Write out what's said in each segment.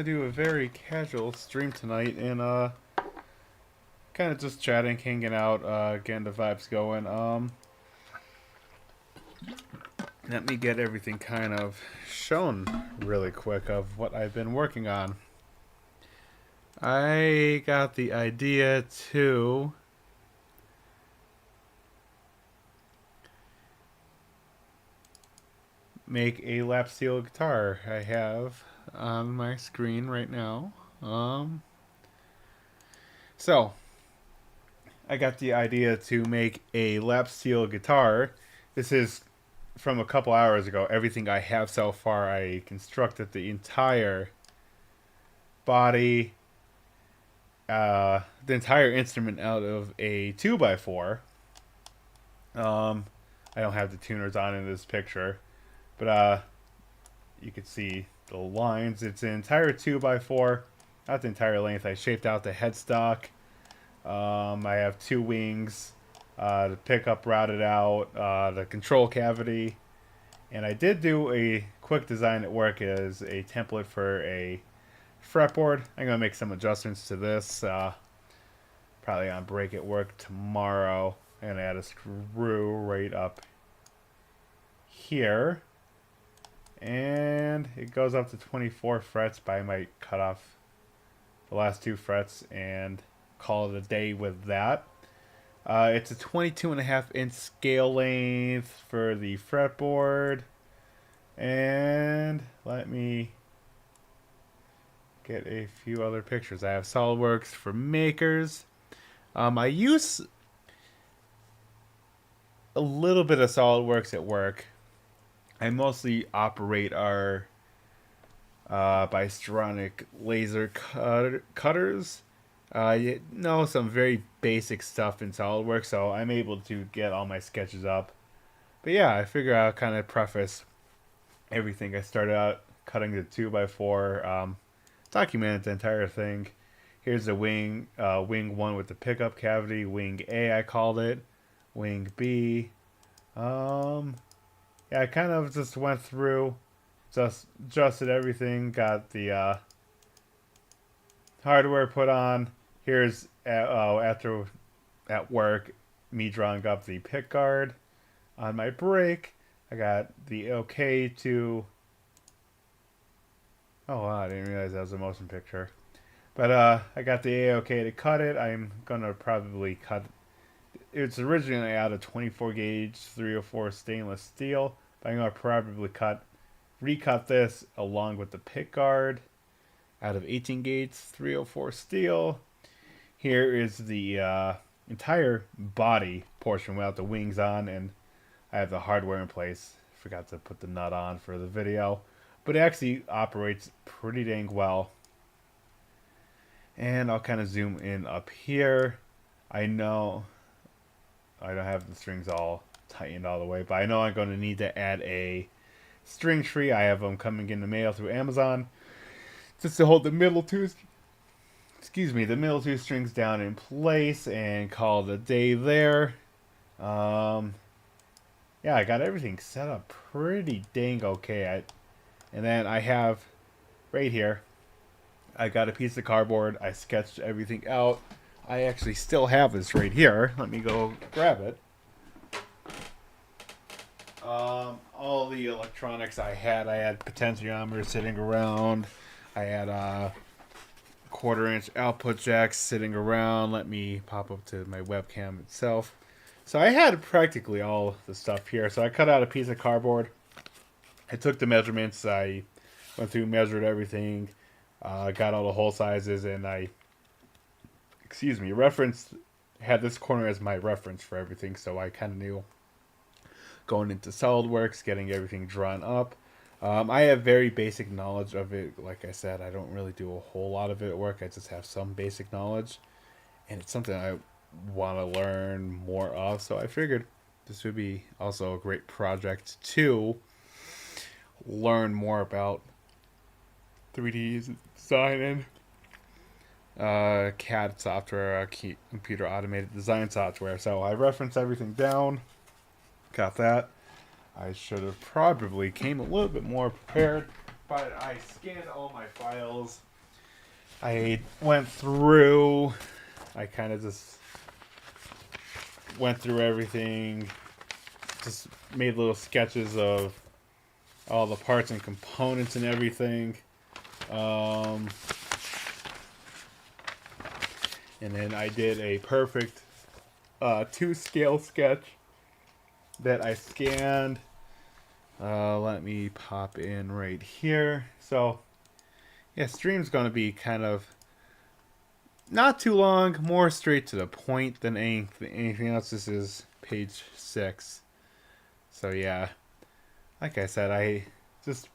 do a very casual stream tonight and kind of just chatting, hanging out, getting the vibes going. Let me get everything kind of shown really quick of what I've been working on. I got the idea to make a lap steel guitar. I have on my screen right now. So I got the idea to make a lap steel guitar. This is from a couple hours ago. Everything I have so far, I constructed the entire body, the entire instrument out of a 2x4. I don't have the tuners on in this picture, but you can see the lines. It's an entire 2x4, not the entire length. I shaped out the headstock. I have two wings, the pickup routed out, the control cavity, and I did do a quick design at work as a template for a fretboard. I'm going to make some adjustments to this, probably on break at work tomorrow. I'm going to add a screw right up here, and it goes up to 24 frets, but I might cut off the last two frets and call it a day with that. It's a 22.5-inch scale length for the fretboard. And let me get a few other pictures. I have SolidWorks for makers. I use a little bit of SolidWorks at work. I mostly operate our Bystronic laser cutters. You know, some very basic stuff in SolidWorks, so I'm able to get all my sketches up. But yeah, I figure I'll kind of preface everything. I started out cutting the 2x4, documented the entire thing. Here's the wing, wing 1 with the pickup cavity, wing A I called it, wing B. Yeah, I kind of just went through, just adjusted everything, got the hardware put on. Here's after at work, me drawing up the pickguard. On my break, I got the okay to. Oh wow, I didn't realize that was a motion picture. But I got the okay to cut it. I'm gonna probably cut. It's originally out of 24 gauge 304 stainless steel, but I'm gonna probably recut this along with the pickguard out of 18 gauge 304 steel. Here is the entire body portion without the wings on, and I have the hardware in place. Forgot to put the nut on for the video, but it actually operates pretty dang well. And I'll kind of zoom in up here. I know I don't have the strings all tightened all the way, but I know I'm going to need to add a string tree. I have them coming in the mail through Amazon, just to hold the middle two strings down in place and call it a day there. Yeah, I got everything set up pretty dang okay. And then I have right here, I got a piece of cardboard. I sketched everything out. I actually still have this right here. Let me go grab it. All the electronics I had potentiometers sitting around. I had 1/4-inch output jacks sitting around. Let me pop up to my webcam itself. So I had practically all the stuff here. So I cut out a piece of cardboard. I took the measurements. I went through, measured everything, got all the hole sizes, and I, had this corner as my reference for everything. So I kind of knew going into SolidWorks, getting everything drawn up. I have very basic knowledge of it. Like I said, I don't really do a whole lot of it at work. I just have some basic knowledge, and it's something I want to learn more of. So I figured this would be also a great project to learn more about 3D design and CAD software, computer automated design software. So I referenced everything down, got that. I should have probably came a little bit more prepared, but I scanned all my files I went through, I kind of just went through everything, just made little sketches of all the parts and components and everything. Um, and then I did a perfect 2-scale sketch that I scanned. Let me pop in right here. So, yeah, stream's going to be kind of not too long, more straight to the point than anything else. This is page 6. So, yeah, like I said, I just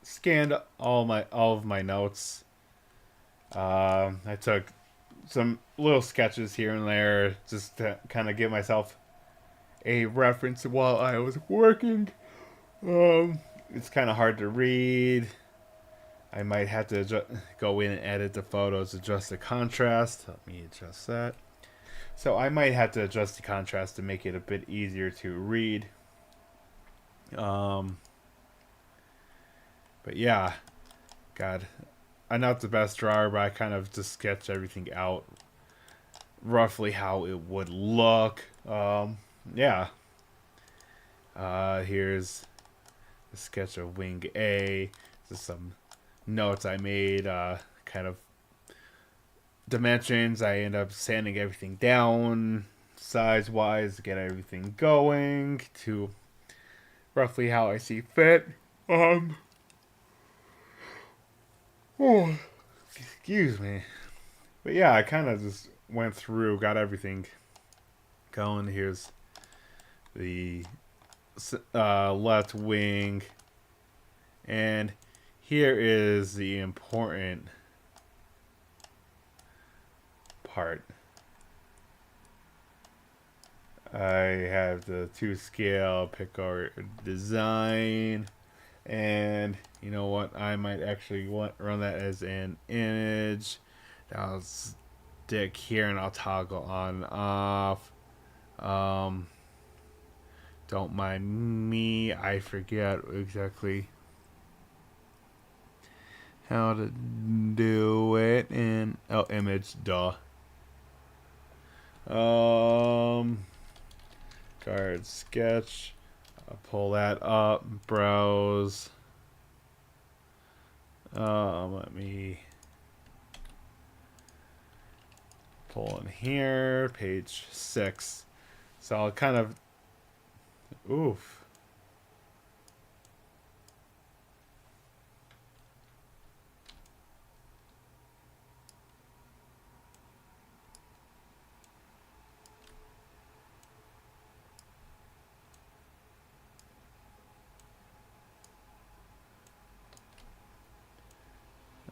scanned all of my notes. I took some little sketches here and there just to kind of give myself a reference while I was working. It's kind of hard to read. I might have to go in and edit the photos, adjust the contrast. Let me adjust that. So I might have to adjust the contrast to make it a bit easier to read. But yeah, God, I'm not the best drawer, but I kind of just sketch everything out roughly how it would look. Yeah. Here's a sketch of wing A. Just some notes I made, kind of dimensions. I end up sanding everything down size wise to get everything going to roughly how I see fit. Oh, excuse me. But yeah, I kind of just went through, got everything going. Here's the left wing, and here is the important part. I have the 2-scale Pickguard design, and you know what? I might actually run that as an image. I'll stick here and I'll toggle on and off. Don't mind me, I forget exactly how to do it in image, duh. Card sketch. I'll pull that up, browse. Let me pull in here, page 6. So I'll kind of, oof.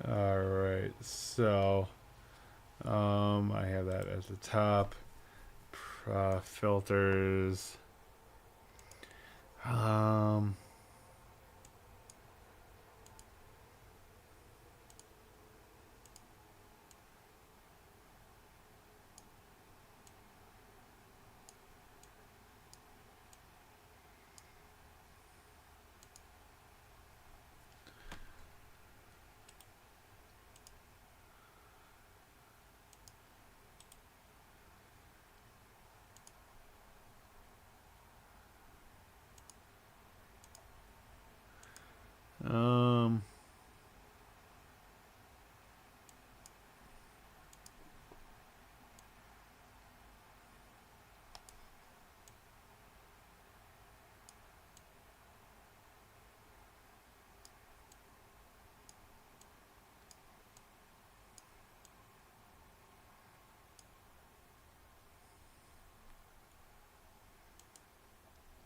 Alright, so I have that at the top. Filters.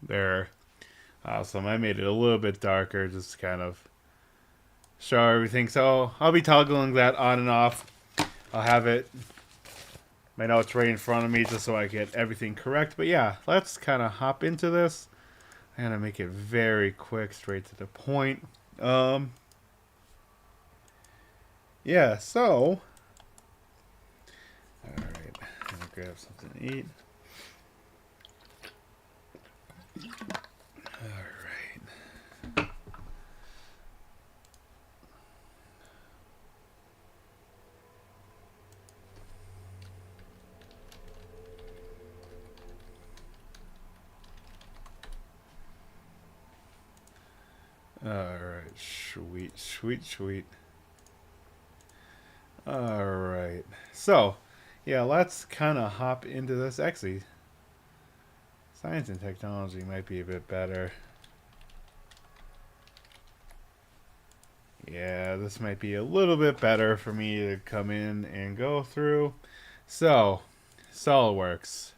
There. Awesome. I made it a little bit darker, just to kind of show everything. So I'll be toggling that on and off. I'll have it, my notes right in front of me, just so I get everything correct. But yeah, let's kind of hop into this. I'm gonna make it very quick, straight to the point. Yeah. So, all right, I'm gonna grab something to eat. All right. Sweet, sweet, sweet. Alright. So, yeah, let's kind of hop into this. Actually, science and technology might be a bit better. Yeah, this might be a little bit better for me to come in and go through. So, SolidWorks.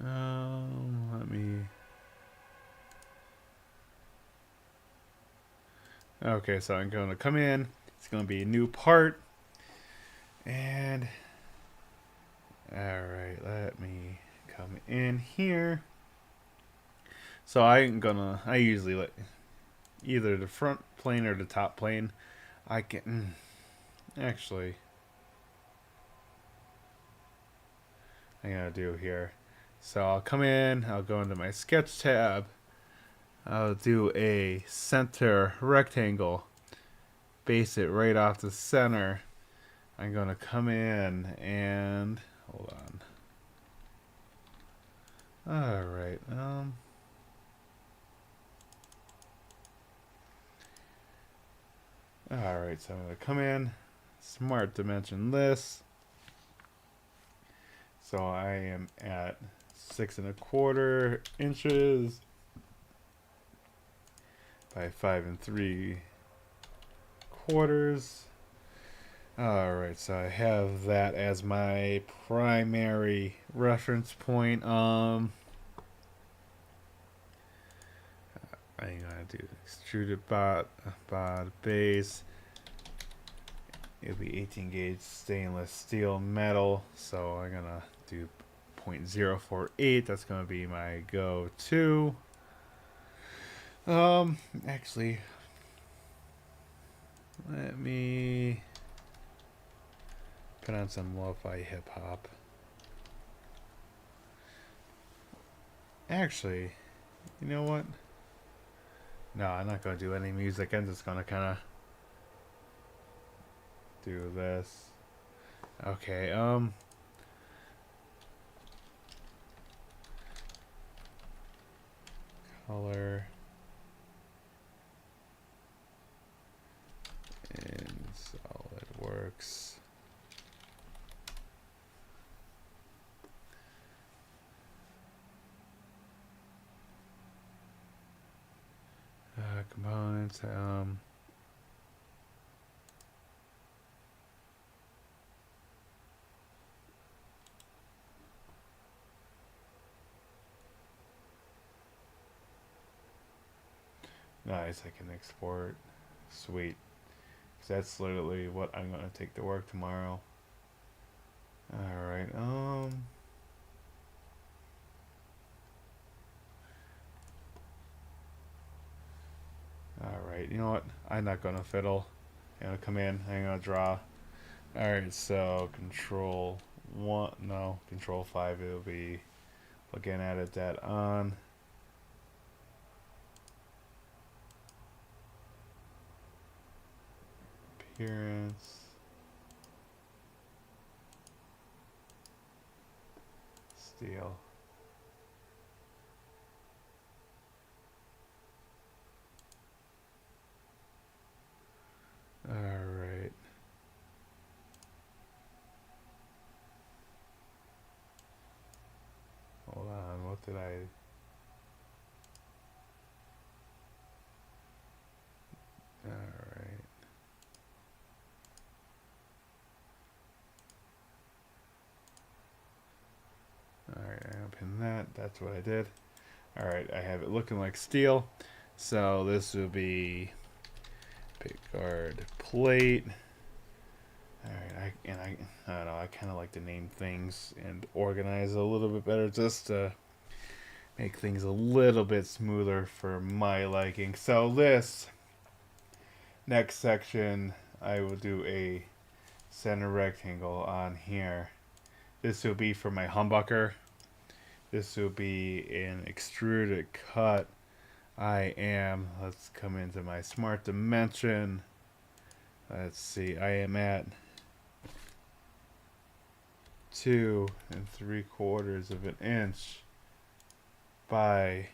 Let me. Okay, so I'm going to come in. It's going to be a new part. And. Alright, let me come in here. So I usually let either the front plane or the top plane. I can. Actually. I'm going to do here. So I'll come in, I'll go into my sketch tab. I'll do a center rectangle. Base it right off the center. I'm going to come in and hold on. All right. All right. So I'm going to come in, smart dimension this. So I am at 6¼ inches by 5¾ quarters. Alright, so I have that as my primary reference point. I'm gonna do extruded bod base. It'll be 18 gauge stainless steel metal, so I'm gonna do 0.048. That's gonna be my go-to. Actually, let me put on some lo-fi hip-hop. Actually, you know what? No, I'm not going to do any music. I'm just going to kind of do this. Okay, color in SolidWorks. Components, nice, I can export. Sweet. So that's literally what I'm going to take to work tomorrow. Alright, Alright, you know what? I'm not going to fiddle. I'm going to come in, I'm going to draw. Alright, so control 5, it'll be, again, added that on. Appearance. Steel. Alright. Hold on, what did I... Alright. Alright, I open that. That's what I did. Alright, I have it looking like steel. So this will be Pickguard plate. Alright, I don't know, I kind of like to name things and organize a little bit better just to make things a little bit smoother for my liking. So this next section, I will do a center rectangle on here. This will be for my humbucker. This will be an extruded cut. Let's come into my smart dimension. Let's see, I am at 2 3/4 of an inch by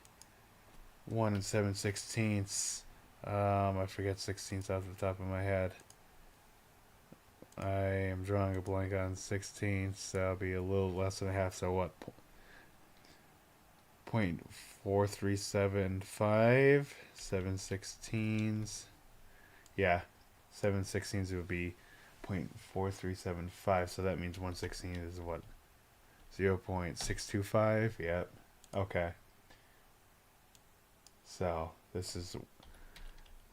1 7/16. I forget sixteenths off the top of my head. I am drawing a blank on sixteenths. That'll be a little less than a half. So what? 0.4375. 7/16. Yeah, 7/16 would be 0.4375. So that means 1/16 is what? 0.625. Yep. Okay. So this is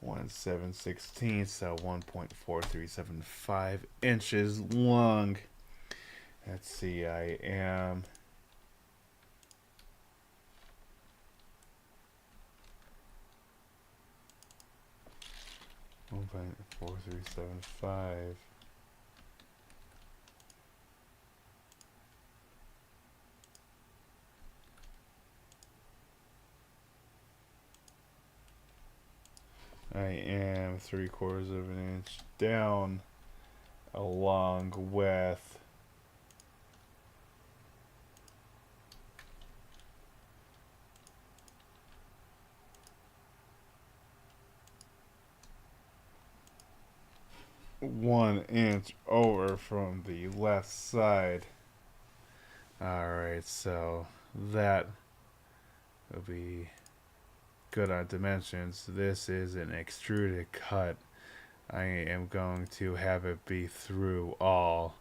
1 7/16, so 1.4375 inches long. Let's see, I am 1.4375. I am 3/4 of an inch down, along with 1 inch over from the left side. Alright, so that will be good on dimensions. This is an extruded cut. I am going to have it be through all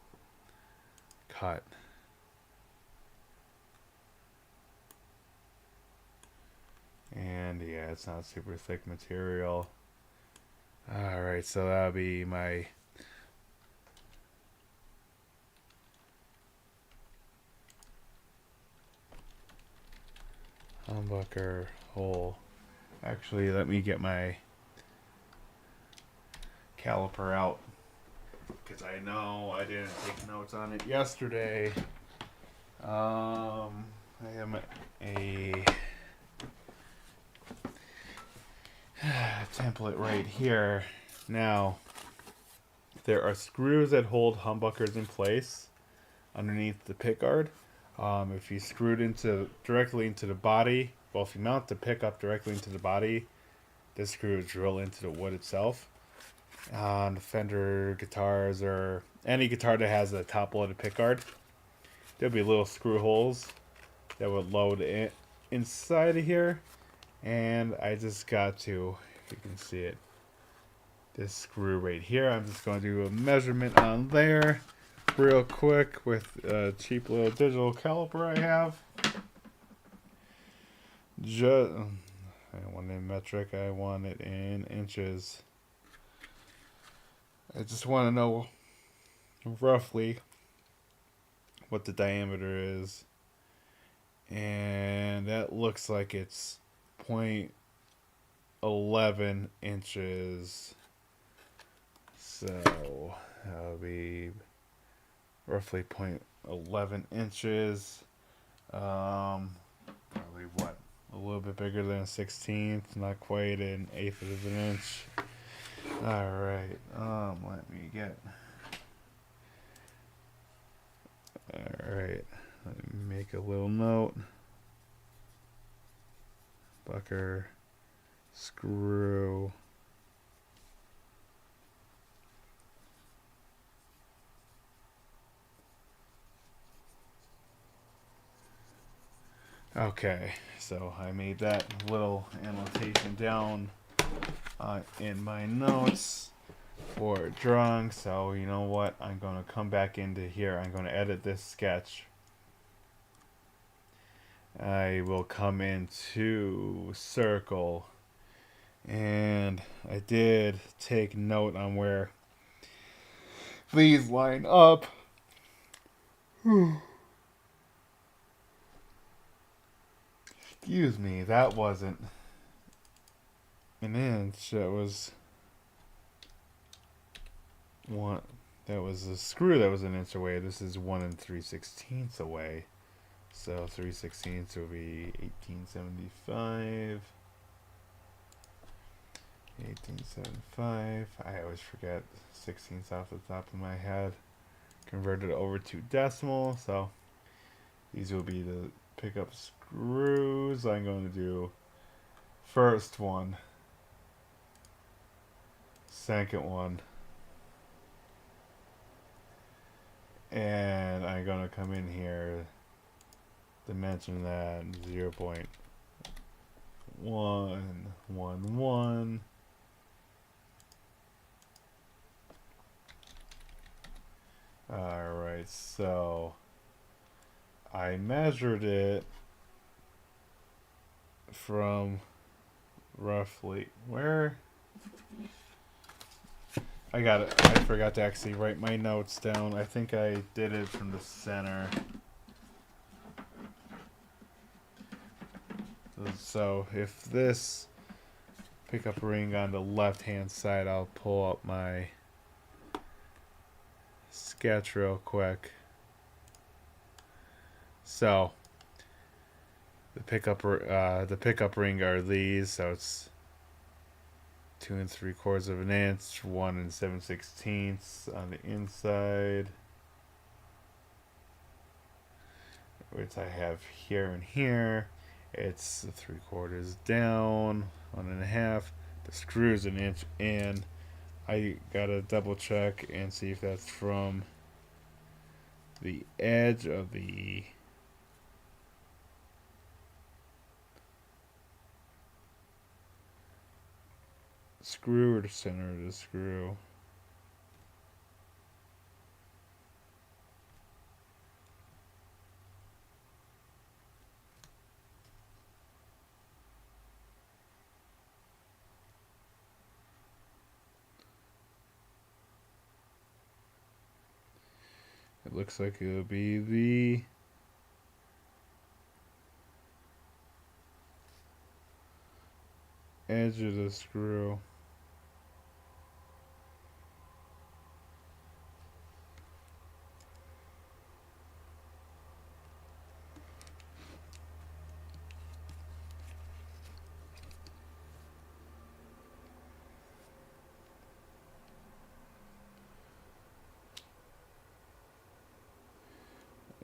cut. And yeah, it's not super thick material. Alright, so that'll be my humbucker hole. Actually, let me get my caliper out, because I know I didn't take notes on it yesterday. I am a template right here. Now, there are screws that hold humbuckers in place underneath the pickguard. If you screw it directly into the body, well, if you mount the pickup directly into the body, this screw will drill into the wood itself. On the Fender guitars, or any guitar that has a top-loaded pickguard, there'll be little screw holes that would load inside of here. And I just got to, if you can see it, this screw right here. I'm just going to do a measurement on there real quick with a cheap little digital caliper I have. I don't want it in metric, I want it in inches. I just want to know roughly what the diameter is. And that looks like it's 0.11 inches. So that'll be roughly 0.11 inches. Probably what? A little bit bigger than a 16th, not quite an eighth of an inch. Alright, let me get. Alright, let me make a little note. Bucker, screw. Okay, so I made that little annotation down in my notes for drawing. So you know what? I'm going to come back into here. I'm going to edit this sketch. I will come into circle. And I did take note on where these line up. Excuse me, that wasn't an inch. That was one. That was a screw that was an inch away. This is 1 3/16 away. So 3/16 will be 1875. 1875. I always forget 16ths off the top of my head. Converted over to decimal, so these will be the pickup screws. I'm going to do first one, second one, and I'm going to come in here, dimension that 0.111. Alright, so I measured it from roughly where I got it. I forgot to actually write my notes down. I think I did it from the center. So if this pickup ring on the left hand side, I'll pull up my sketch real quick. So the pickup ring are these. So it's 2 3/4 of an inch, 1 7/16 on the inside, which I have here and here. It's 3/4 down, 1.5. The screw's an inch in. I gotta double check and see if that's from the edge of the screw or the center of the screw. It looks like it'll be the edge of the screw.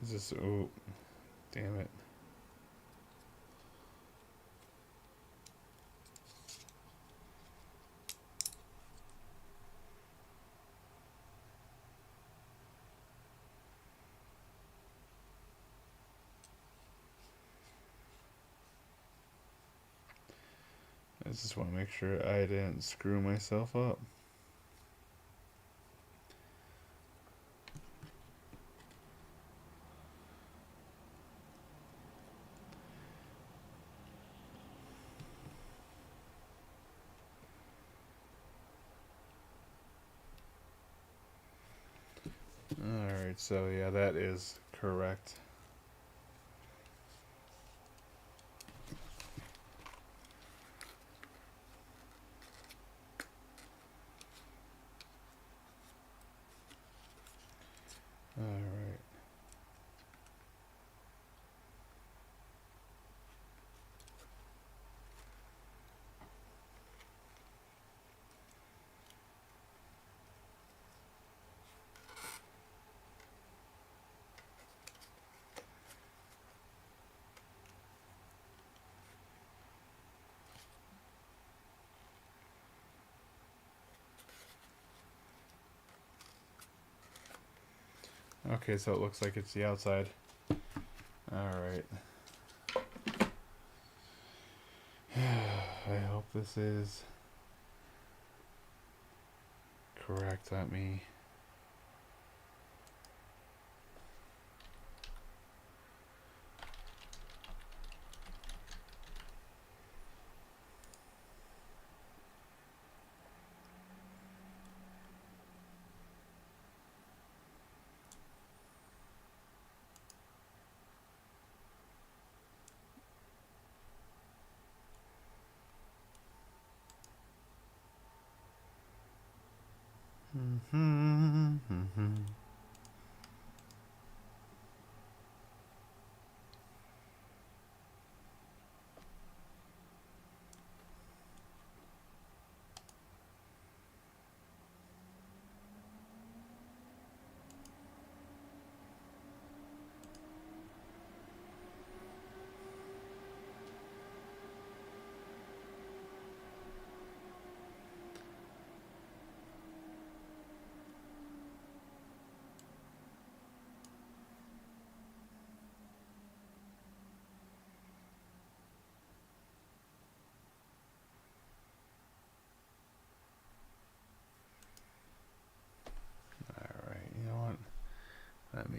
It's just, oh, damn it. I just want to make sure I didn't screw myself up. Alright, so yeah, that is correct. Alright. Okay, so it looks like it's the outside. Alright. I hope this is correct. Let me.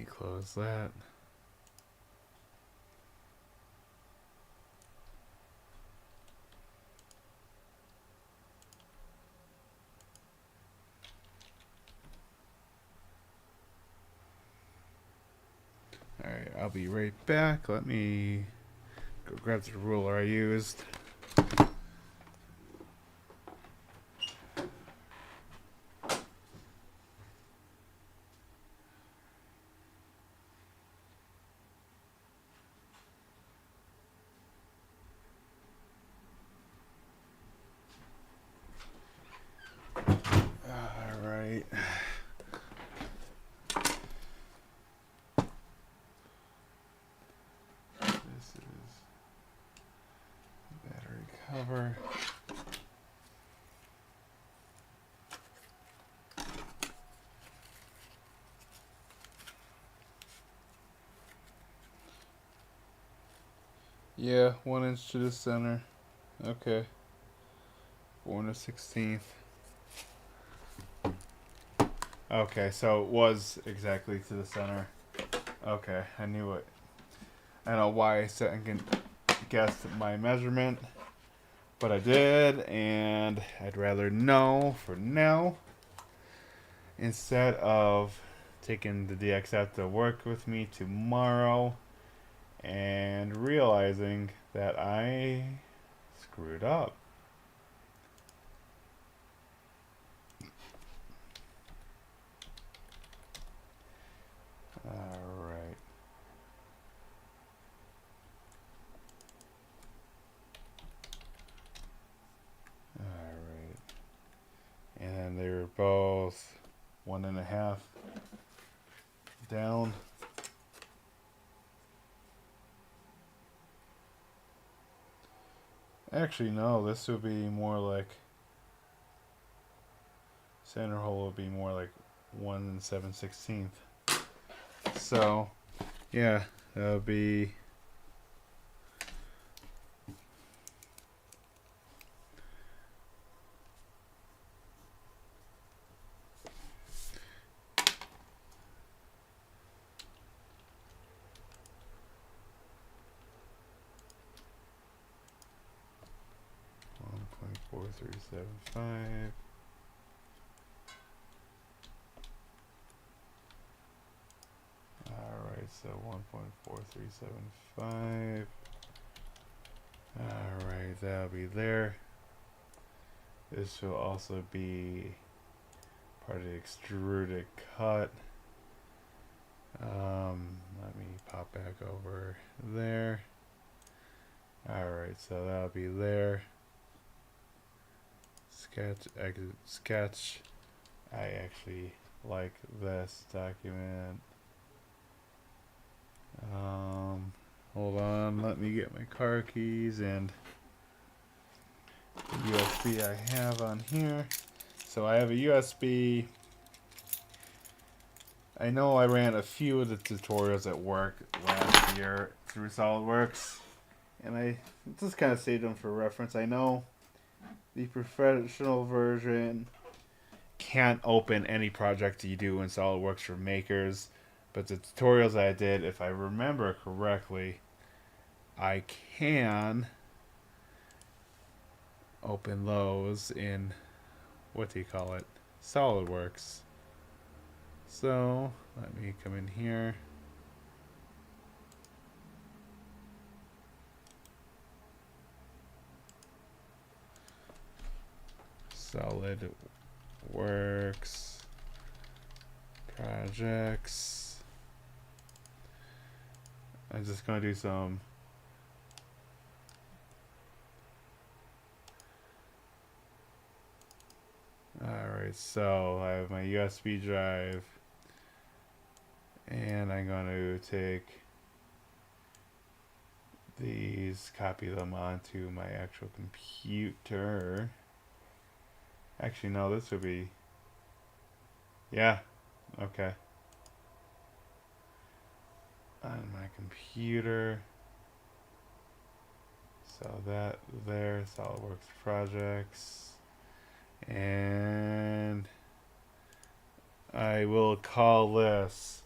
close that. Alright, I'll be right back. Let me go grab the ruler I used. Alright. This is battery cover. Yeah, 1 inch to the center. Okay. 4 1/16. Okay, so it was exactly to the center. Okay, I knew it. I don't know why I second guessed my measurement, but I did, and I'd rather know for now instead of taking the DX out to work with me tomorrow and realizing that I screwed up. Alright. Alright. And they were both 1.5 down. Actually, no, this would be more like center hole would be more like 1 7/16. So, yeah, that would be .4375. Alright, so 1.4375. Alright, that'll be there. This will also be part of the extruded cut. Let me pop back over there. Alright, so that'll be there. Sketch, exit, sketch. I actually like this document. Hold on, let me get my car keys and the USB I have on here. So I have a USB. I know I ran a few of the tutorials at work last year through SolidWorks, and I just kind of saved them for reference. I know the professional version can't open any project you do in SolidWorks for makers, but the tutorials I did, if I remember correctly, I can open those in, what do you call it, SolidWorks. So let me come in here. SolidWorks projects. I'm just going to do some alright, so I have my USB drive, and I'm going to take these, copy them onto my actual computer. Actually, no, this would be, yeah, okay. On my computer. So that there, SolidWorks projects. And I will call this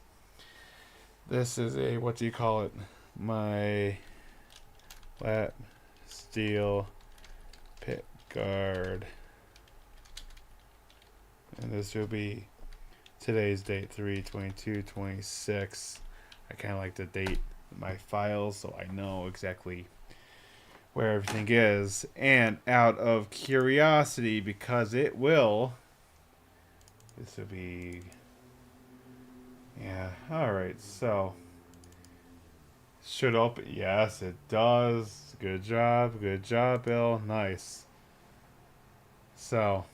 This is a, what do you call it? My flat steel Pickguard. And this will be today's date, 3/22/26. I kind of like to date my files so I know exactly where everything is. And out of curiosity, because it will, this will be, yeah, alright, so should open, yes it does. Good job, Bill, nice. So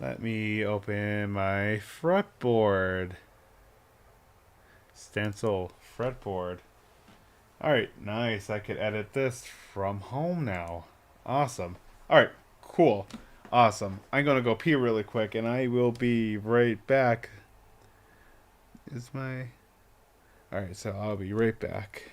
let me open my fretboard. Stencil fretboard. Alright, nice. I could edit this from home now. Awesome. Alright, cool. Awesome. I'm gonna go pee really quick and I will be right back. Is my... Alright, so I'll be right back.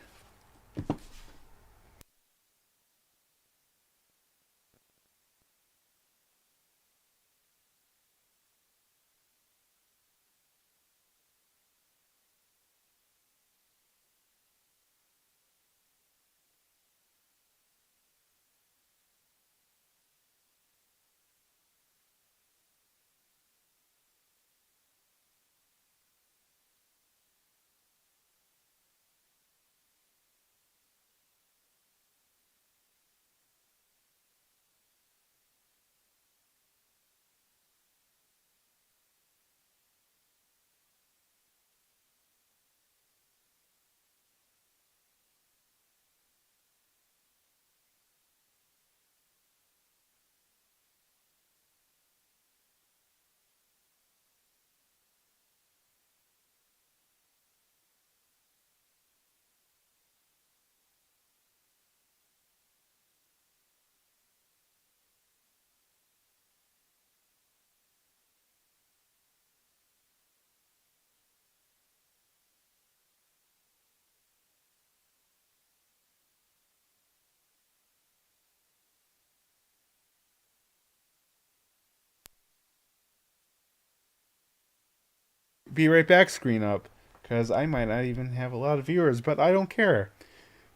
Be right back screen up. Because I might not even have a lot of viewers, but I don't care.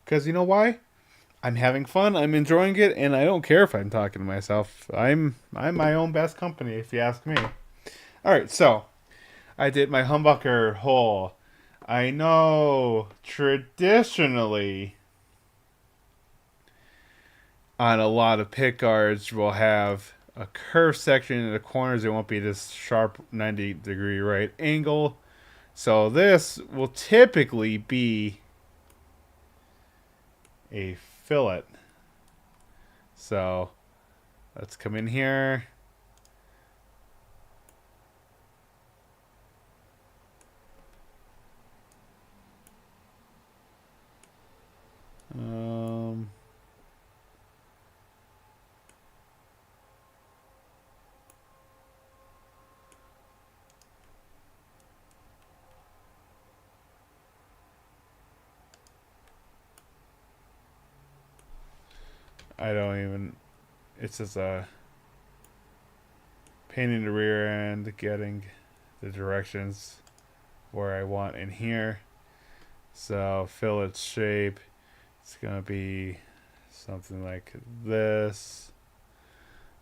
Because you know why? I'm having fun, I'm enjoying it, and I don't care if I'm talking to myself. I'm my own best company, if you ask me. Alright, so I did my humbucker hole. I know traditionally on a lot of pick guards we'll have a curved section in the corners. It won't be this sharp 90-degree right angle. So this will typically be a fillet. So let's come in here. I don't even, it's just a painting the rear end, getting the directions where I want in here. So fillet shape, it's gonna be something like this.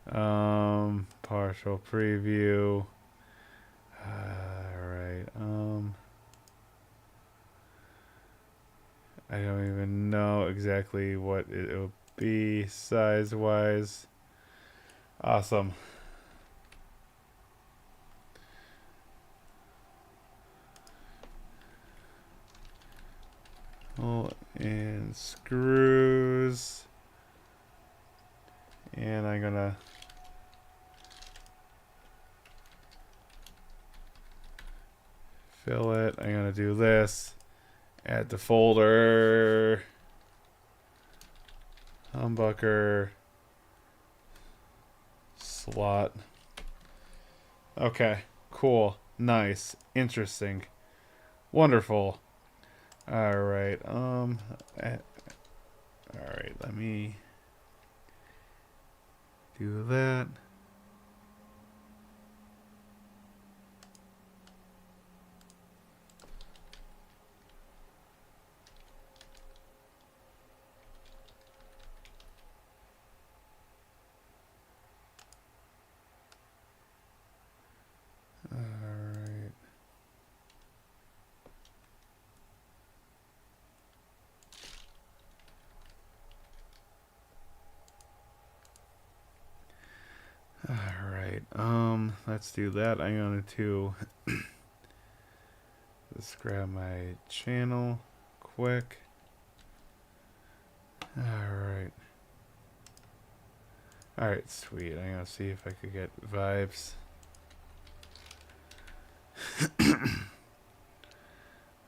Partial preview. Alright, I don't even know exactly what it will be size wise. Awesome. And screws. And I'm gonna fill it. I'm gonna do this. Add the folder. Humbucker. Slot. Okay, cool. Nice. Interesting. Wonderful. Alright, alright, let me do that. let's do that. I'm going to just grab my channel quick. Alright. Alright, sweet. I'm going to see if I could get vibes.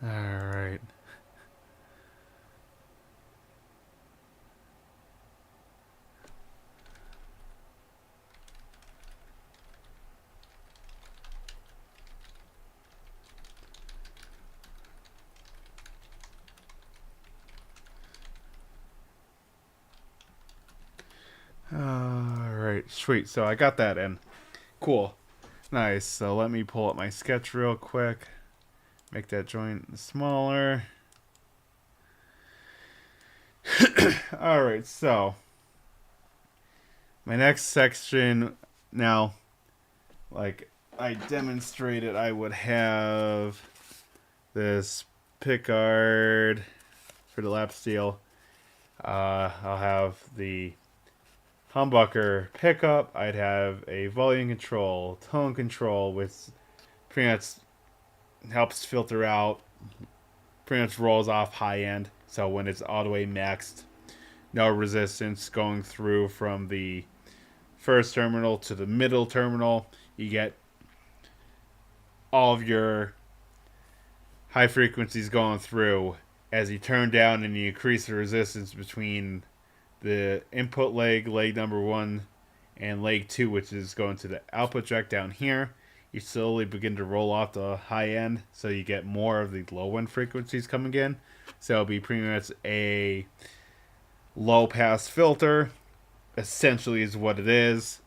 Alright. Alright, sweet. So I got that in. Cool. Nice. So let me pull up my sketch real quick. Make that joint smaller. Alright, so my next section now, like I demonstrated, I would have this pickguard for the lap steel. I'll have the humbucker pickup. I'd have a volume control, tone control, which pretty much helps filter out, pretty much rolls off high end. So when it's all the way maxed, no resistance going through from the first terminal to the middle terminal, you get all of your high frequencies going through. As you turn down and you increase the resistance between the input leg number 1, and leg 2, which is going to the output jack down here, you slowly begin to roll off the high end, so you get more of the low end frequencies coming in. So it'll be pretty much a low pass filter, essentially is what it is,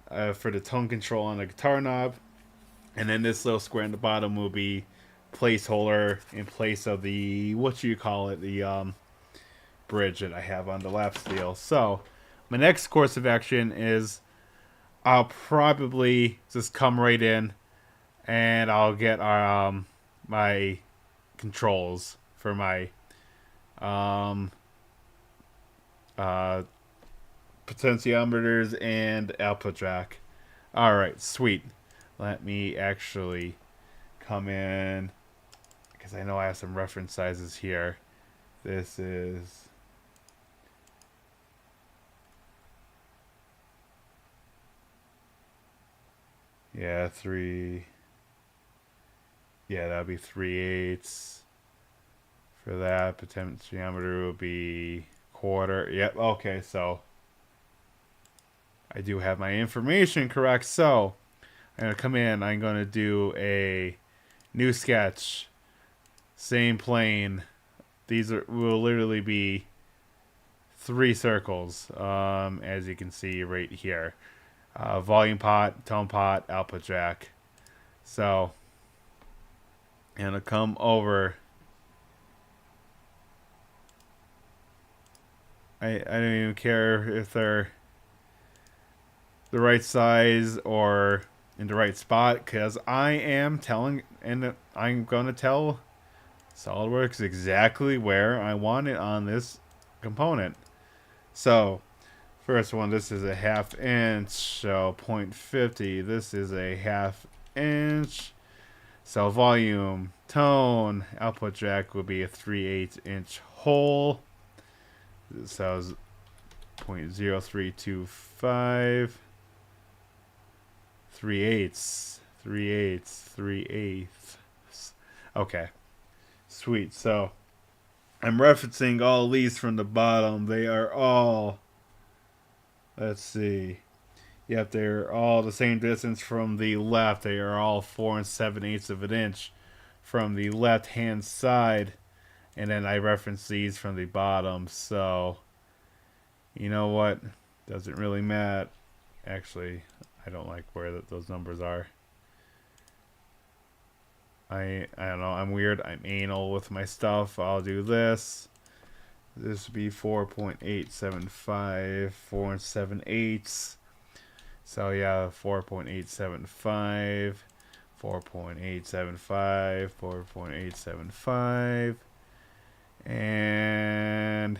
for the tone control on the guitar knob. And then this little square in the bottom will be placeholder in place of the, what you call it, the bridge that I have on the lap steel. So my next course of action is I'll probably just come right in and I'll get our my controls for my potentiometers and output jack. Alright, sweet. Let me actually come in, because I know I have some reference sizes here. This is, yeah, that'll be 3/8 for that. Potentiometer will be quarter. Yep, okay, so I do have my information correct. So I'm going to come in, I'm going to do a new sketch, same plane. These will literally be 3 circles, as you can see right here. Volume pot, tone pot, output jack. So I'm going to come over. I don't even care if they're the right size or in the right spot, because I am telling, and I'm going to tell SolidWorks exactly where I want it on this component. So first one, this is a 1/2 inch, so 0.50. This is a 1/2 inch. So volume, tone, output jack will be a 3/8 inch hole. So it's 0.0325. 3/8. Okay. Sweet. So I'm referencing all these from the bottom. They are all, let's see. Yep, they're all the same distance from the left. They are all 4 7/8 of an inch from the left hand side. And then I reference these from the bottom. So, you know what? Doesn't really matter. Actually, I don't like where those numbers are. I don't know. I'm weird. I'm anal with my stuff. I'll do this. This would be 4.875, 4 7/8. So yeah, 4.875, 4.875, 4.875, and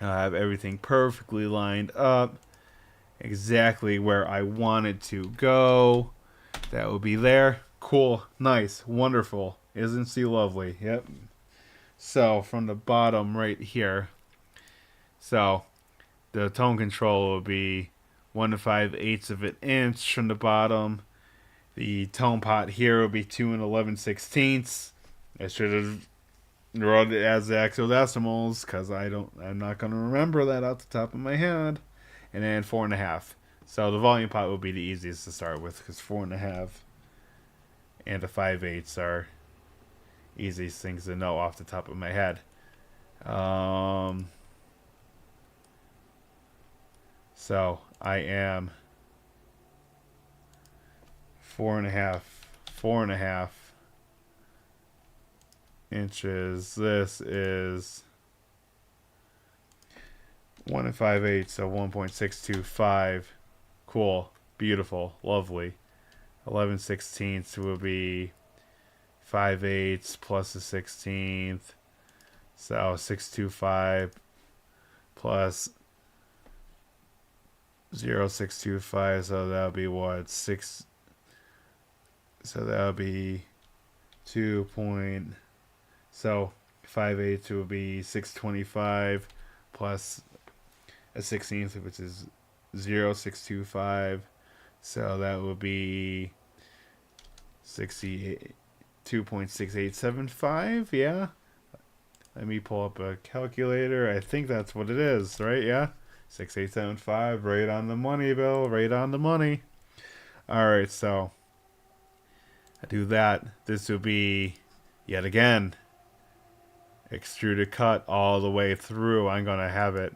I have everything perfectly lined up. exactly where I want it to go. That would be there. Cool, nice, wonderful. Isn't she lovely? Yep. So from the bottom right here, so the tone control will be 1 to 5/8 of an inch from the bottom. The tone pot here will be 2 and 11/16. I should have wrote it as the actual decimals because I'm not gonna remember that off the top of my head. And then 4.5. So the volume pot will be the easiest to start with because 4.5 and a 5/8 are easiest things to know off the top of my head. So I am 4.5 inches. This is 1 and 5/8, so 1.625. Cool, beautiful, lovely. 11/16 will be 5/8 plus a 16th, so 625 plus 0.625, so that'll be what, 6, so that'll be 2 point, so 5/8 will be 625 plus a 16th, which is 0.625, so that will be 2.6875. Yeah, let me pull up a calculator. I think that's what it is, right? Yeah, 6875. Right on the money, Bill. Right on the money. All right, so I do that. This will be yet again extruded cut all the way through. I'm gonna have it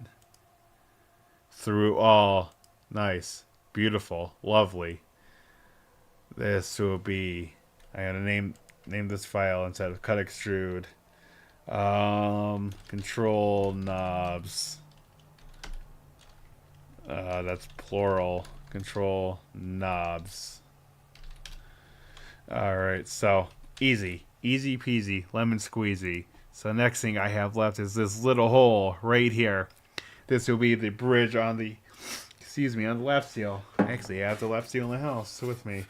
through all. Nice, beautiful, lovely. This will be, I gotta name this file instead of cut extrude. Control knobs. That's plural. Control knobs. Alright, so easy peasy, lemon squeezy. So next thing I have left is this little hole right here. This will be the bridge on the, on the left seal. Actually, I have the left seal in the house with me.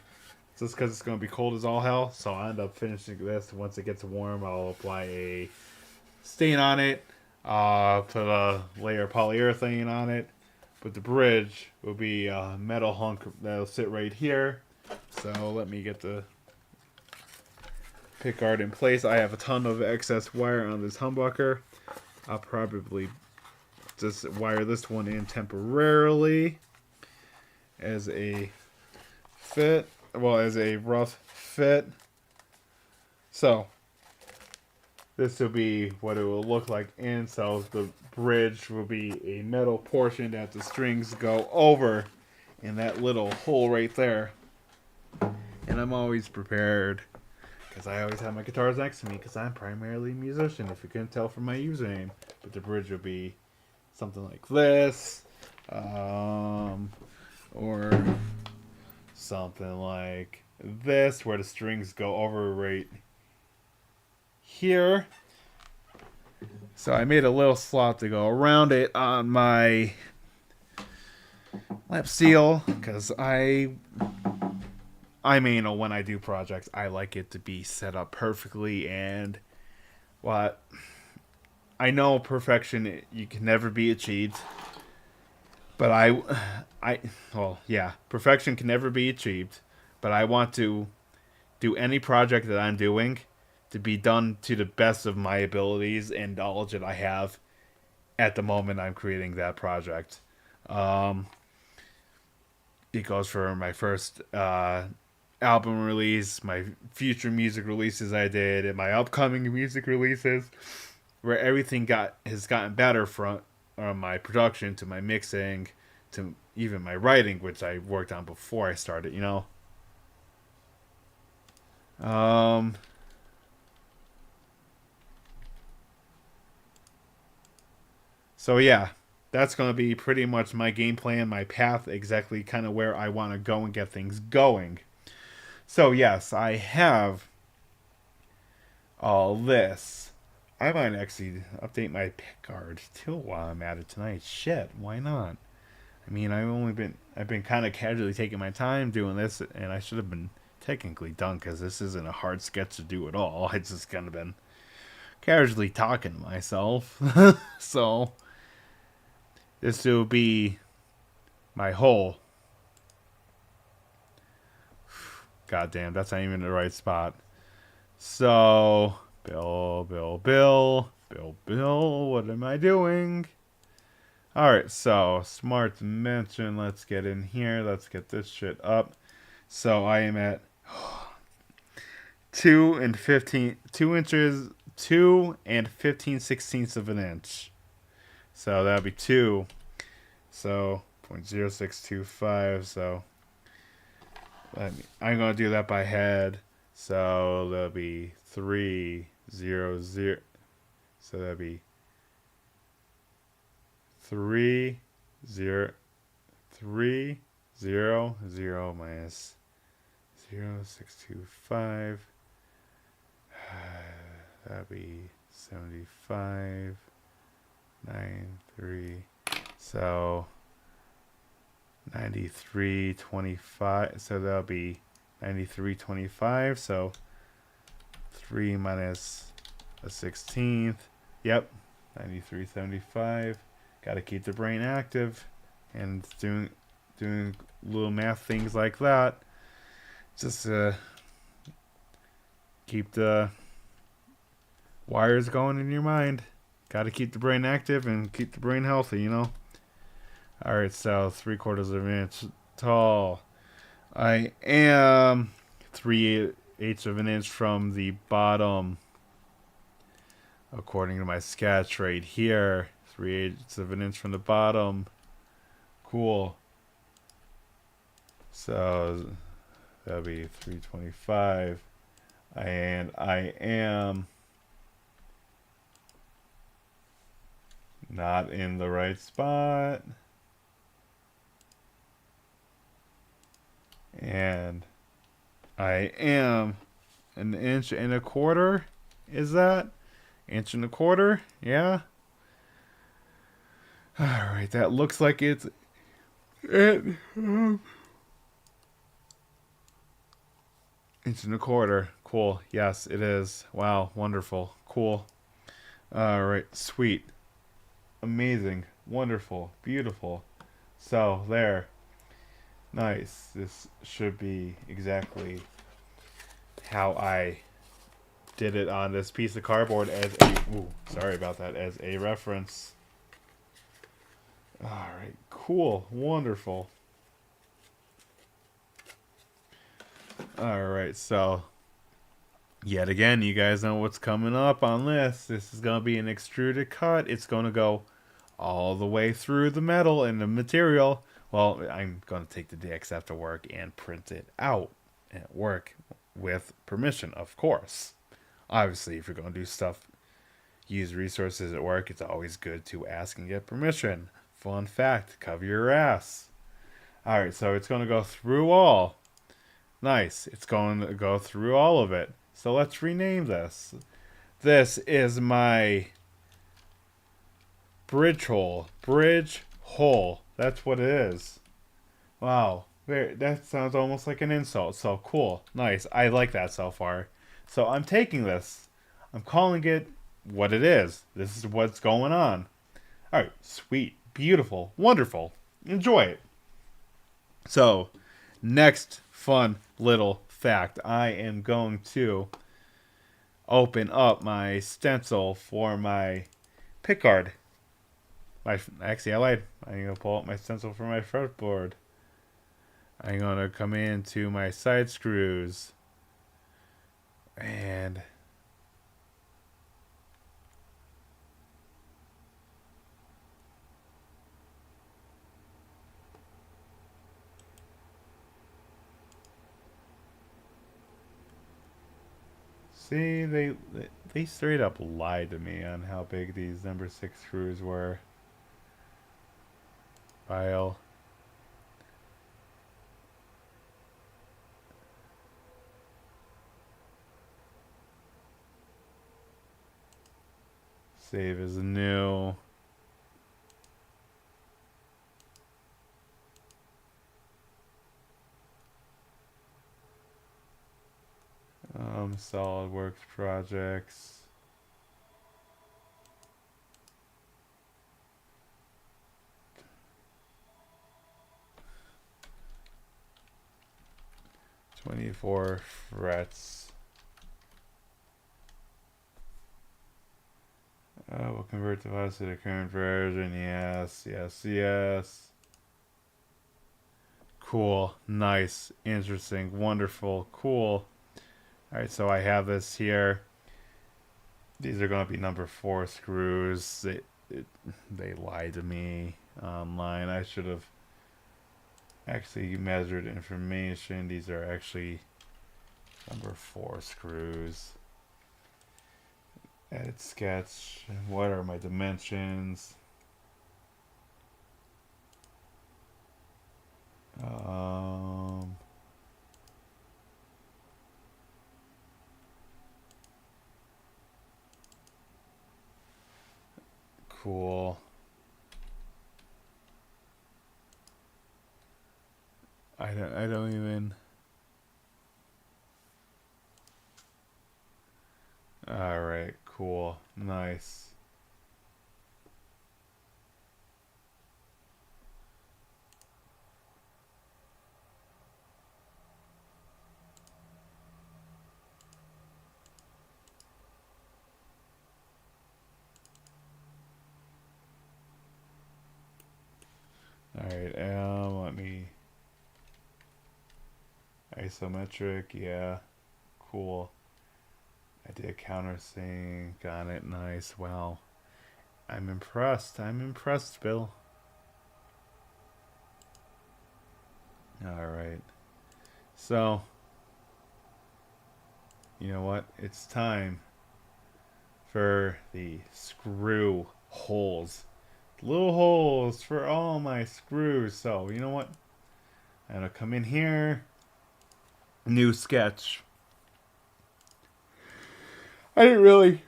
Just because it's going to be cold as all hell, so I end up finishing this. Once it gets warm, I'll apply a stain on it, put a layer of polyurethane on it. But the bridge will be a metal hunk that'll sit right here. So let me get the pickguard in place. I have a ton of excess wire on this humbucker. I'll probably just wire this one in temporarily as a fit. Well, as a rough fit. So this will be what it will look like in. So the bridge will be a metal portion that the strings go over in that little hole right there. And I'm always prepared because I always have my guitars next to me because I'm primarily a musician, if you couldn't tell from my username. But the bridge will be something like this, or something like this, where the strings go over right here. So I made a little slot to go around it on my lap seal because I mean, when I do projects, I like it to be set up perfectly, and what I know perfection you can never be achieved. But perfection can never be achieved. But I want to do any project that I'm doing to be done to the best of my abilities and knowledge that I have at the moment I'm creating that project. It goes for my first album release, my future music releases I did, and my upcoming music releases, where everything has gotten better from my production to my mixing to even my writing, which I worked on before I started, So yeah, that's going to be pretty much my game plan, my path, exactly kind of where I want to go and get things going. So yes, I have all this. I might actually update my Pickguard too while I'm at it tonight. Shit, why not? I mean, I've been kind of casually taking my time doing this, and I should have been technically done because this isn't a hard sketch to do at all. I just kind of been casually talking to myself. So this will be my whole. Goddamn, that's not even the right spot. So Bill, what am I doing? Alright, so smart mention. Let's get in here. Let's get this shit up. So I am at 2 inches, 2 and 15/16 of an inch. So that'll be 2. So 0.0625. So I'm gonna do that by head. So that'll be 300. So that'll be 300 minus 0.625. That'd be 75.93. So 93.25. So that'll be 93.25. So 3 minus a 16th. Yep, 93.75. Got to keep the brain active, and doing little math things like that. Just keep the wires going in your mind. Got to keep the brain active and keep the brain healthy, you know. All right, so 3/4 of an inch tall. I am 3/8 of an inch from the bottom, according to my sketch right here. 3/8 of an inch from the bottom. Cool. So that'll be 325. And I am not in the right spot. And I am 1.25 inches. Is that 1.25 inches? Yeah. All right, that looks like it's it. 1.25 inches. Cool. Yes, it is. Wow, wonderful. Cool. All right, sweet. Amazing. Wonderful. Beautiful. So, there. Nice. This should be exactly how I did it on this piece of cardboard as a... Ooh, sorry about that. As a reference. Alright, cool. Wonderful. Alright, so... Yet again, you guys know what's coming up on this. This is going to be an extruded cut. It's going to go all the way through the metal and the material. Well, I'm going to take the DX after work and print it out at work with permission, of course. Obviously, if you're going to do stuff, use resources at work, it's always good to ask and get permission. Fun fact, cover your ass. Alright, so it's going to go through all. Nice. It's going to go through all of it. So let's rename this. This is my bridge hole. Bridge hole. That's what it is. Wow. That sounds almost like an insult. So cool. Nice. I like that so far. So I'm taking this. I'm calling it what it is. This is what's going on. Alright. Sweet. Beautiful. Wonderful. Enjoy it. So, next fun little fact. I am going to open up my stencil for my Pickguard. Actually, I lied. I'm going to pull up my stencil for my fretboard. I'm going to come into my side screws. And see, they straight up lied to me on how big these number 6 screws were. File. Save as new. SolidWorks projects. "24 frets. We'll convert the files to the current version. Yes, yes, yes. Cool. Nice. Interesting. Wonderful. Cool. Alright, so I have this here. These are going to be number 4 screws. They lied to me online. I should have actually measured information. These are actually number 4 screws. Edit sketch. What are my dimensions? Cool. I don't even. All right, cool. Nice. All right, let me isometric, yeah. Cool. I did countersink on it, nice. Wow. I'm impressed. I'm impressed, Bill. Alright. So, you know what? It's time for the screw holes. Little holes for all my screws. So, you know what? I'm gonna come in here. New sketch. I didn't really.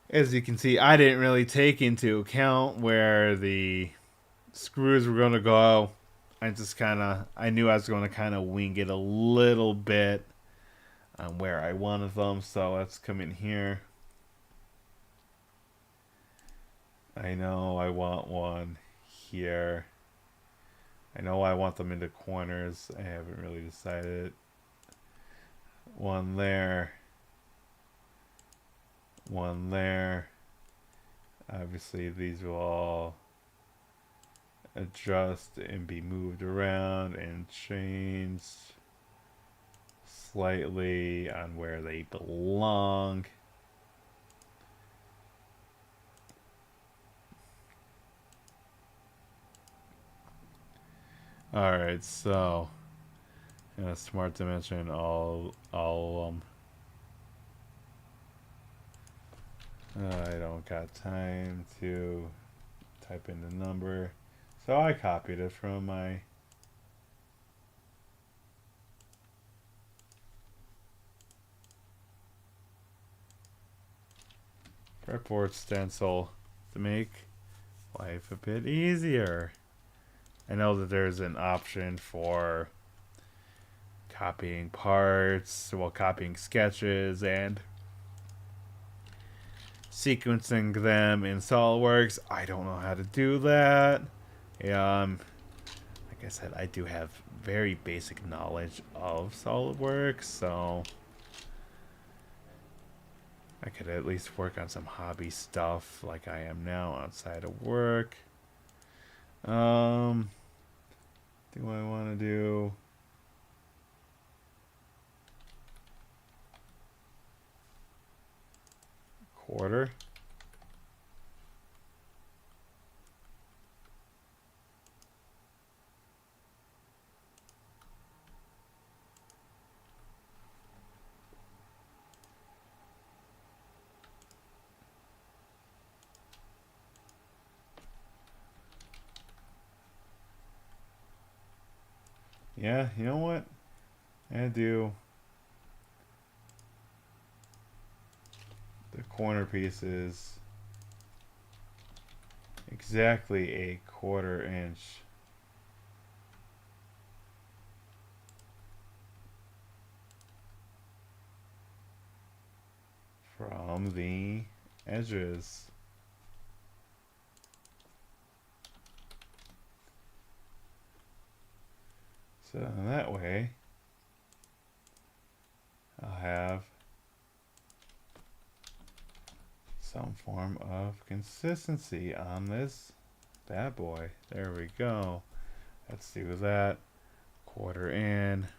As you can see, I didn't really take into account where the screws were going to go. I knew I was going to kind of wing it a little bit on where I wanted them. So let's come in here. I know I want one here. I know I want them in the corners. I haven't really decided. One there. One there. Obviously these will all adjust and be moved around and changed slightly on where they belong. Alright, so in a smart dimension, all of them. I don't got time to type in the number, so I copied it from my fretboard stencil to make life a bit easier. I know that there's an option for copying parts, well, copying sketches and sequencing them in SolidWorks. I don't know how to do that. Like I said, I do have very basic knowledge of SolidWorks, so I could at least work on some hobby stuff like I am now outside of work. Do I want to do quarter? Yeah, you know what? I do the corner pieces exactly a 1/4 inch from the edges. So that way, I'll have some form of consistency on this bad boy. There we go. Let's do that. Quarter in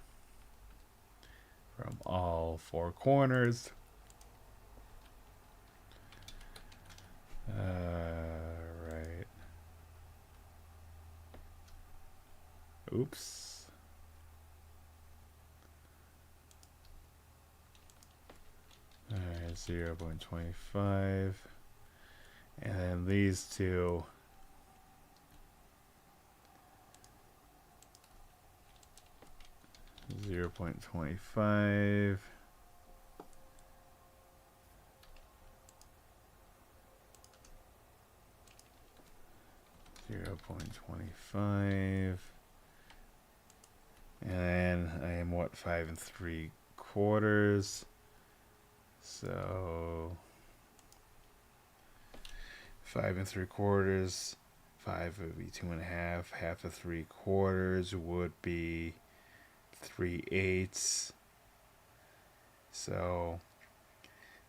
from all four corners. Right. Oops. Alright, 0.25. And then these two. 0.25. And then I am what, 5 3/4. So 5 3/4. 5 would be 2.5. Half of 3/4 would be 3/8. So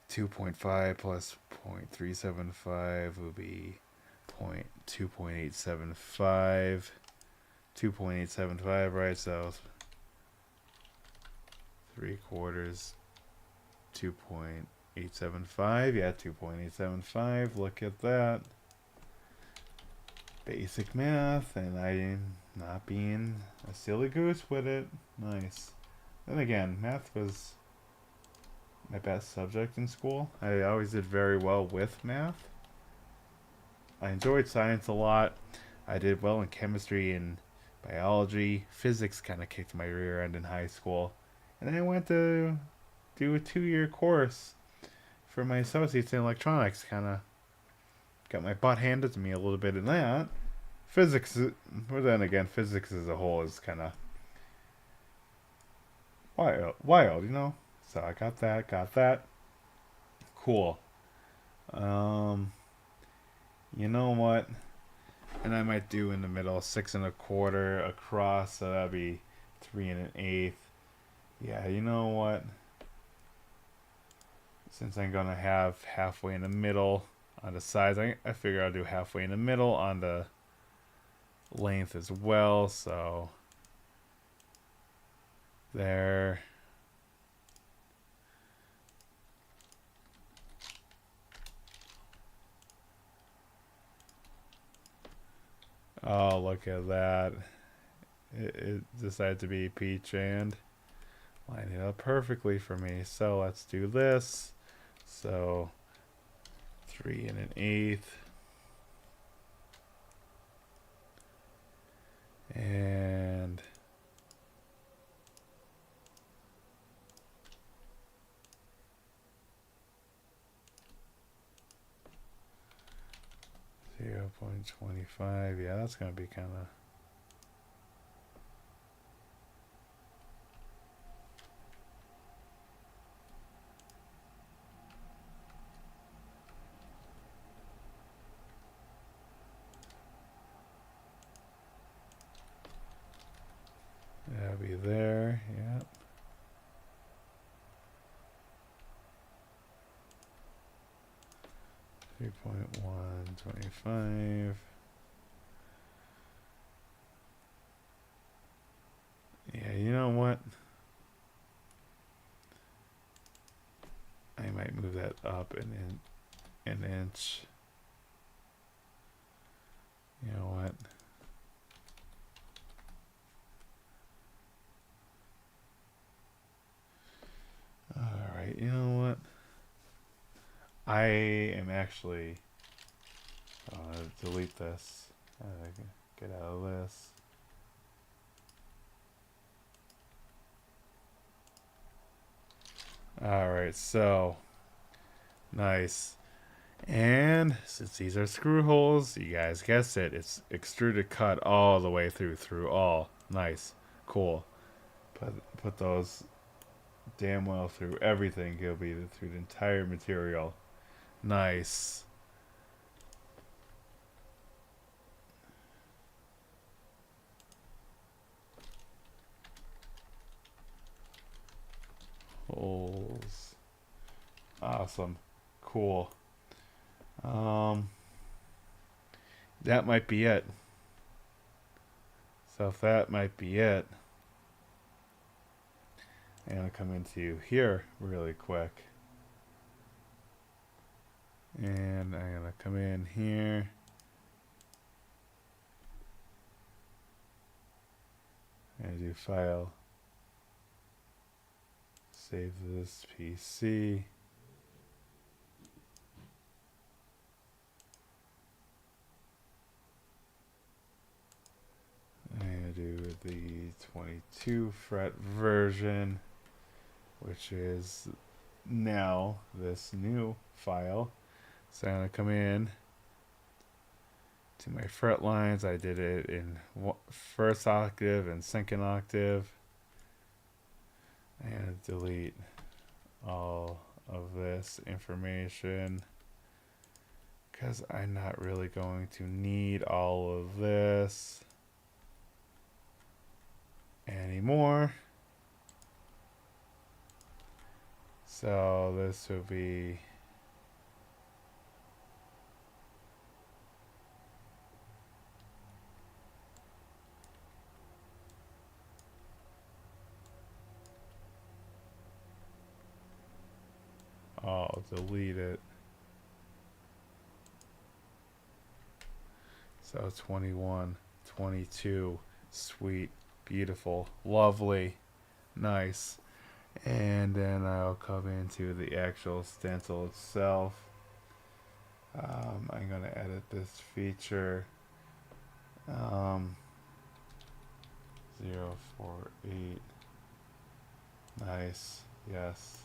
2.5 plus 0.375 would be 2.875. 2.875, right? So 3/4. 2.875. Yeah, 2.875. Look at that. Basic math, and I'm not being a silly goose with it. Nice. Then again, math was my best subject in school. I always did very well with math. I enjoyed science a lot. I did well in chemistry and biology. Physics kind of kicked my rear end in high school. And then I went to do a 2-year course for my associates in electronics. Kind of got my butt handed to me a little bit in that. Physics, but then again, physics as a whole is kind of wild, you know? So I got that. Cool. You know what? And I might do in the middle 6 1/4 across, so that'd be 3 1/8. Yeah, you know what? Since I'm gonna have halfway in the middle on the sides, I figure I'll do halfway in the middle on the length as well. So there. Oh, look at that. It decided to be peach and line it up perfectly for me. So let's do this. So 3 1/8. And 0.25. Yeah, that's gonna be kind of. That'll be there. Yep. $3.125. Yeah, you know what? I might move that up an inch. You know what? Alright, you know what? I am actually delete this. Get out of this. Alright, so nice. And since these are screw holes, you guys guessed it, it's extruded cut all the way through all. Nice. Cool. Put those damn well through everything. It'll be through the entire material. Nice. Holes. Awesome. Cool. That might be it. So if that might be it, I'm going to come into here really quick. And I'm going to come in here. And do file. Save this PC. I'm going to do the 22 fret version, which is now this new file. So I'm going to come in to my fret lines. I did it in first octave and second octave. I'm going to delete all of this information because I'm not really going to need all of this anymore. So this will be I'll delete it. So 21, 22, sweet, beautiful, lovely, nice. And then I'll come into the actual stencil itself. I'm going to edit this feature. 048. Nice. Yes.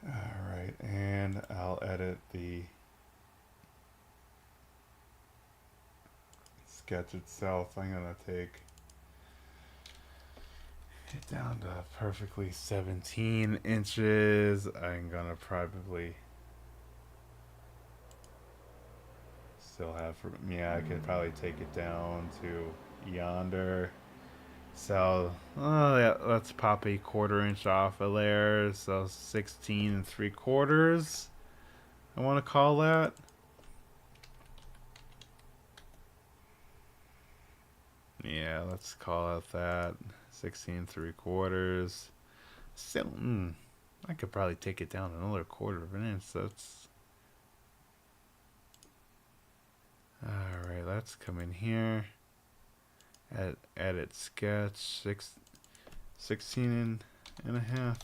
Alright, and I'll edit the sketch itself. I'm going to take it down to perfectly 17 inches. I'm going to probably still have, I could probably take it down to yonder. So yeah, let's pop a 1/4 inch off of there. So 16 3/4. I want to call that. Yeah, let's call it that. 16 3/4. Still, I could probably take it down another 1/4 inch. That's all right. Let's come in here. Edit sketch 16 and a half.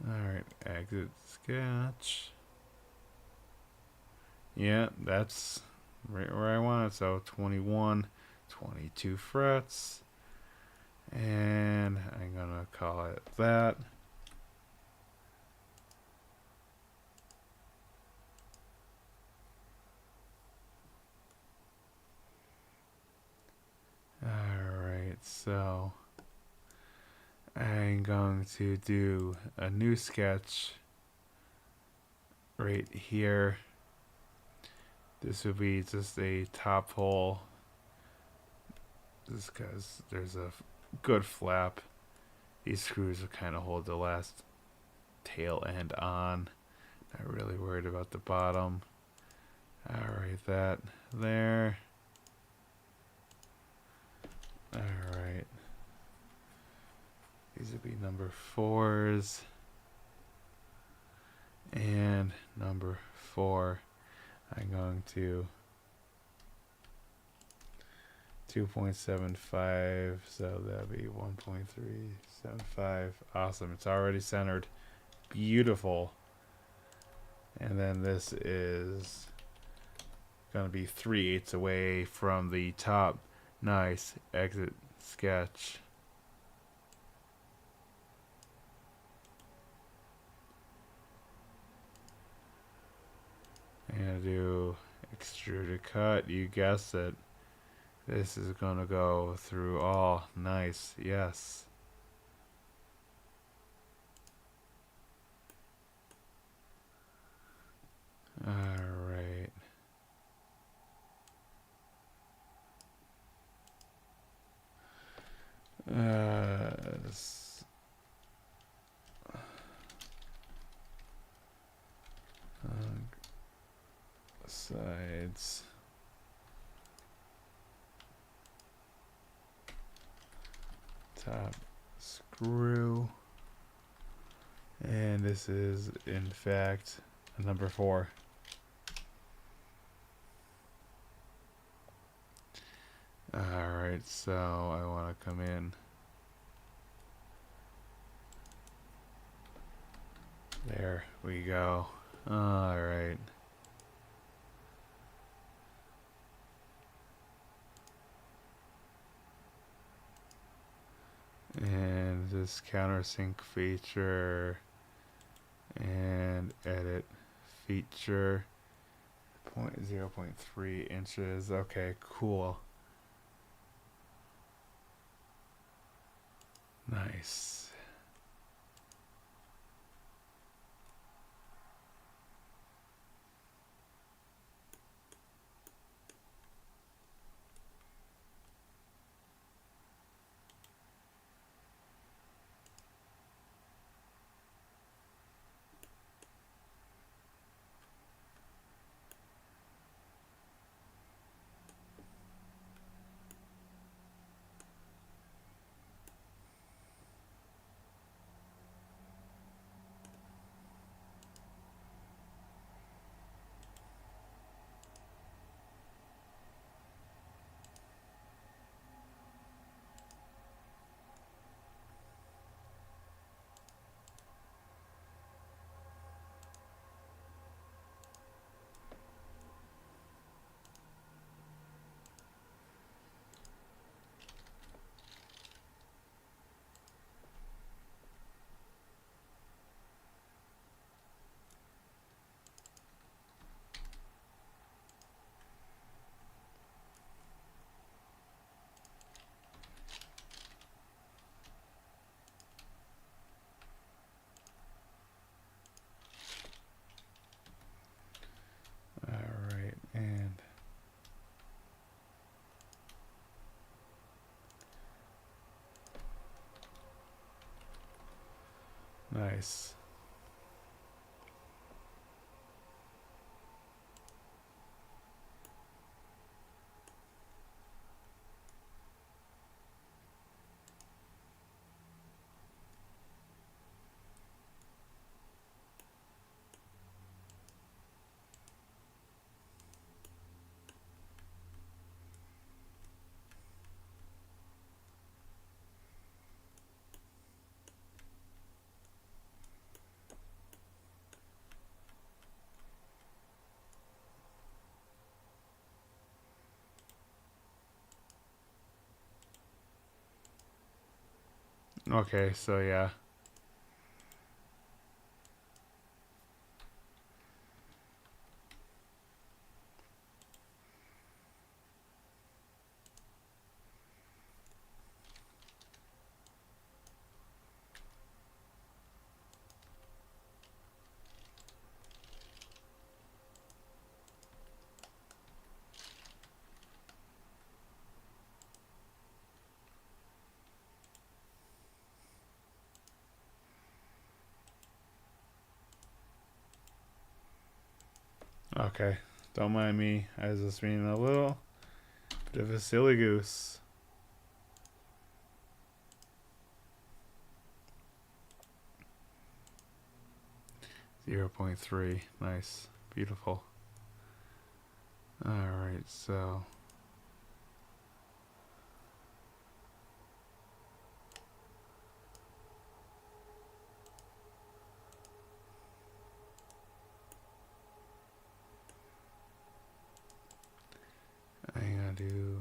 Alright, exit sketch. Yeah, that's right where I want it. So 21, 22 frets. And I'm gonna call it that. Alright, so I'm going to do a new sketch right here. This will be just a top hole, just because there's a good flap. These screws will kind of hold the last tail end on. Not really worried about the bottom. Alright, that there. Alright. These would be number 4s. And number 4. I'm going to 2.75, so that'll be 1.375. Awesome, it's already centered. Beautiful. And then this is going to be 3/8 away from the top. Nice. Exit sketch. And do extruded cut. You guessed it. This is gonna go through all. Nice. Yes. Alright. Sides. Top screw. And this is, in fact, a number 4. Alright, so I want to come in. There we go. Alright. And this countersink feature and edit feature 0.3 inches. Okay, cool. Nice. Alright, and nice. Okay, so yeah. Okay, don't mind me. I was just being a little bit of a silly goose. Zero 0.3. Nice. Beautiful. Alright, so I'm gonna do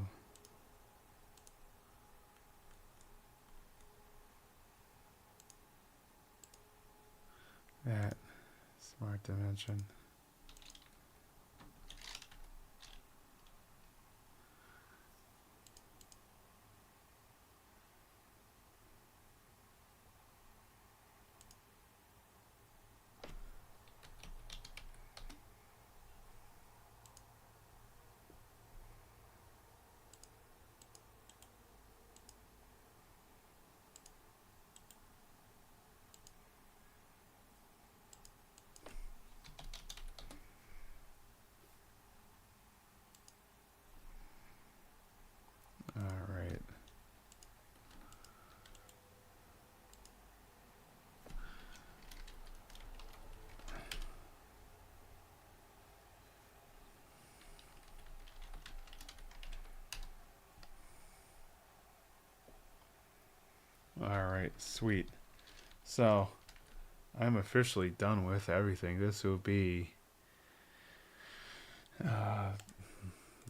that smart dimension. Alright, sweet. So, I'm officially done with everything. This will be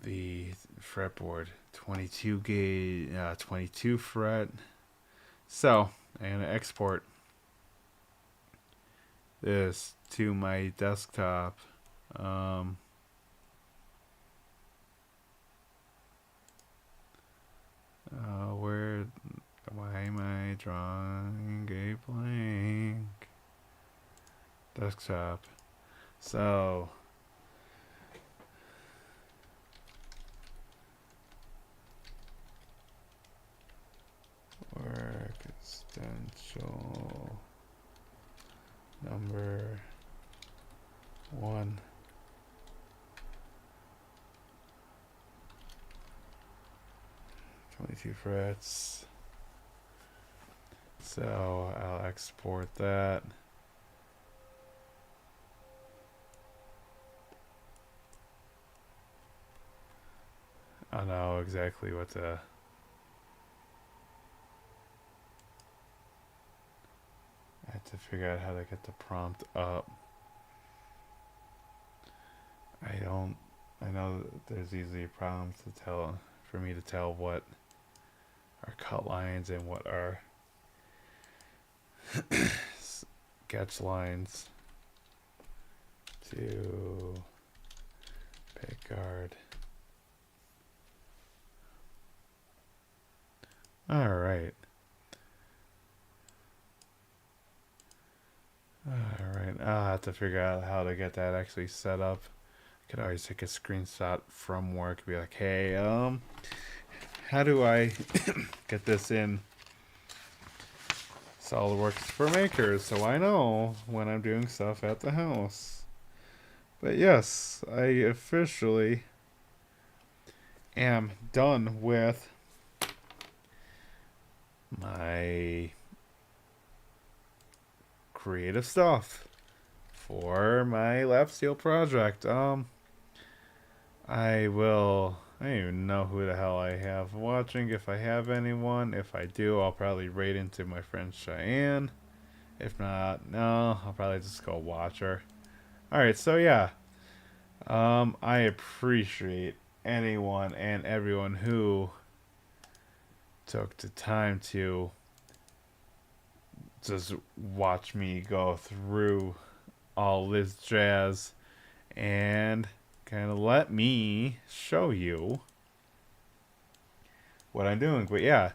the fretboard. 22 gauge, 22 fret. So, I'm going to export this to my desktop. Why am I drawing a blank? Desktop. So, work essential number 1. Two frets. So I'll export that. I know exactly what to. I have to figure out how to get the prompt up. I know that there's usually a problem for me to tell what are cut lines and what are sketch lines to Pickguard. Alright. I'll have to figure out how to get that actually set up. I could always take a screenshot from work, be like, hey, how do I get this in SolidWorks for makers so I know when I'm doing stuff at the house? But yes, I officially am done with my creative stuff for my lap steel project. I don't even know who the hell I have watching, if I have anyone. If I do, I'll probably raid into my friend Cheyenne. If not, no, I'll probably just go watch her. Alright, so yeah. I appreciate anyone and everyone who took the time to just watch me go through all this jazz and kind of let me show you what I'm doing. But yeah,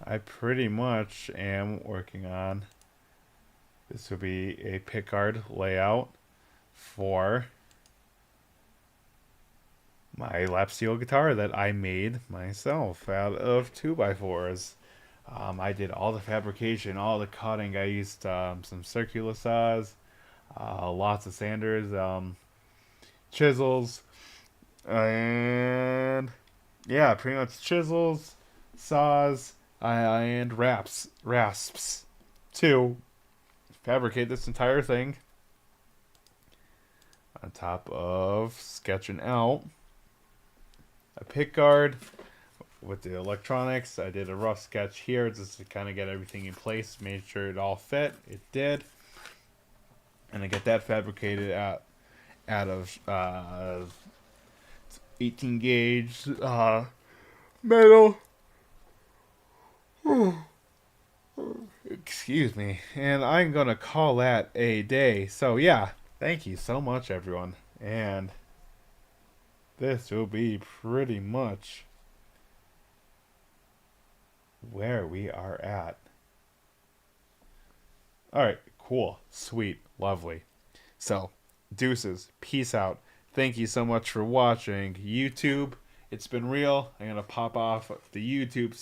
I pretty much am working on, this will be a Pickguard layout for my lap steel guitar that I made myself out of 2x4s. I did all the fabrication, all the cutting. I used some circular saws, lots of sanders, chisels, and yeah, pretty much chisels, saws, and rasps to fabricate this entire thing on top of sketching out a pickguard with the electronics. I did a rough sketch here just to kind of get everything in place, made sure it all fit. It did. And I get that fabricated out of 18 gauge metal. Excuse me. And I'm going to call that a day. So yeah, thank you so much, everyone. And this will be pretty much where we are at. Alright, cool, sweet, lovely. So, deuces, peace out. Thank you so much for watching. YouTube, it's been real. I'm going to pop off the YouTube